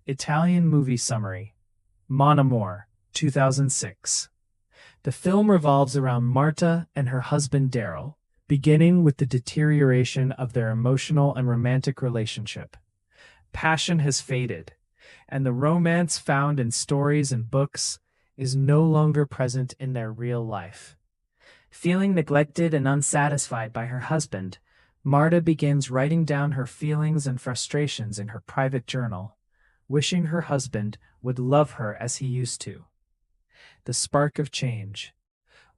Italian movie summary. Monamour, 2006. The film revolves around Marta and her husband Daryl, beginning with the deterioration of their emotional and romantic relationship. Passion has faded, and the romance found in stories and books is no longer present in their real life. Feeling neglected and unsatisfied by her husband, Marta begins writing down her feelings and frustrations in her private journal, wishing her husband would love her as he used to. The spark of change.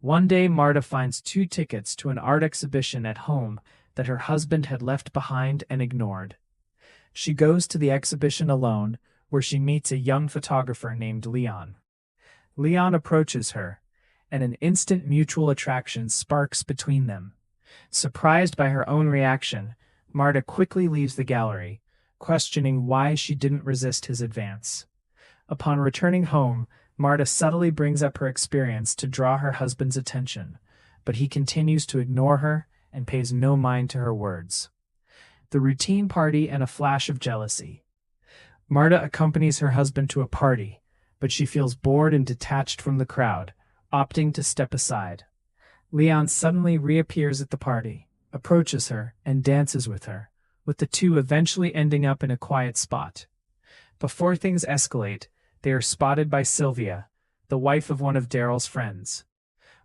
One day, Marta finds 2 tickets to an art exhibition at home that her husband had left behind and ignored. She goes to the exhibition alone, where she meets a young photographer named Leon. Leon approaches her, and an instant mutual attraction sparks between them. Surprised by her own reaction, Marta quickly leaves the gallery, questioning why she didn't resist his advance. Upon returning home, Marta subtly brings up her experience to draw her husband's attention, but he continues to ignore her and pays no mind to her words. The routine party and a flash of jealousy. Marta accompanies her husband to a party, but she feels bored and detached from the crowd, opting to step aside. Leon suddenly reappears at the party, approaches her, and dances with her, with the two eventually ending up in a quiet spot. Before things escalate, they are spotted by Sylvia, the wife of one of Daryl's friends.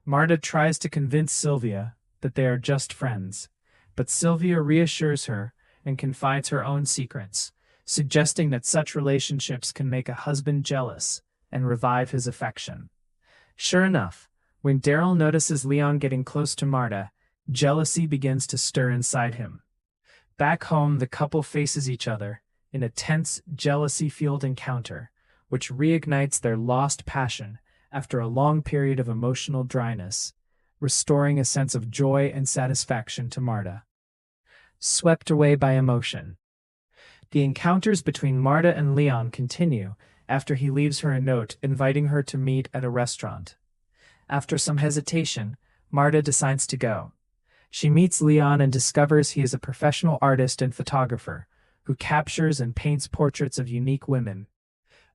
Marta tries to convince Sylvia that they are just friends, but Sylvia reassures her and confides her own secrets, suggesting that such relationships can make a husband jealous and revive his affection. Sure enough, when Daryl notices Leon getting close to Marta, jealousy begins to stir inside him. Back home, the couple faces each other in a tense, jealousy-fueled encounter, which reignites their lost passion after a long period of emotional dryness, restoring a sense of joy and satisfaction to Marta. Swept away by emotion. The encounters between Marta and Leon continue after he leaves her a note inviting her to meet at a restaurant. After some hesitation, Marta decides to go. She meets Leon and discovers he is a professional artist and photographer who captures and paints portraits of unique women.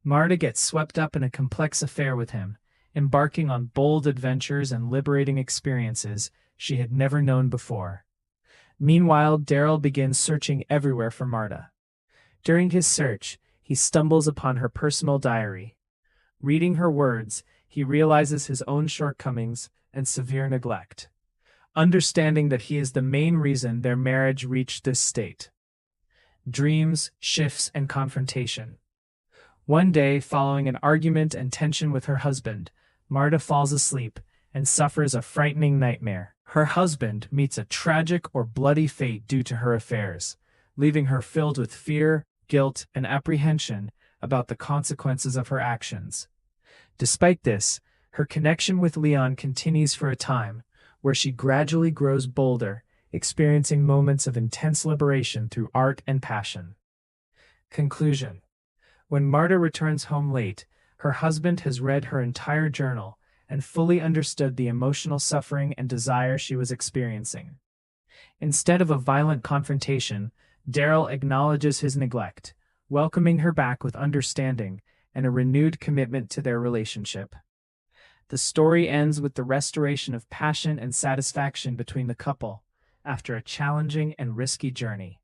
Marta gets swept up in a complex affair with him, embarking on bold adventures and liberating experiences she had never known before. Meanwhile, Daryl begins searching everywhere for Marta. During his search, he stumbles upon her personal diary. Reading her words, he realizes his own shortcomings and severe neglect, understanding that he is the main reason their marriage reached this state. Dreams, shifts, and confrontation. One day, following an argument and tension with her husband, Marta falls asleep and suffers a frightening nightmare. Her husband meets a tragic or bloody fate due to her affairs, leaving her filled with fear, guilt, and apprehension about the consequences of her actions. Despite this, her connection with Leon continues for a time, where she gradually grows bolder, experiencing moments of intense liberation through art and passion. Conclusion. When Marta returns home late, her husband has read her entire journal and fully understood the emotional suffering and desire she was experiencing. Instead of a violent confrontation, Daryl acknowledges his neglect, welcoming her back with understanding and a renewed commitment to their relationship. The story ends with the restoration of passion and satisfaction between the couple after a challenging and risky journey.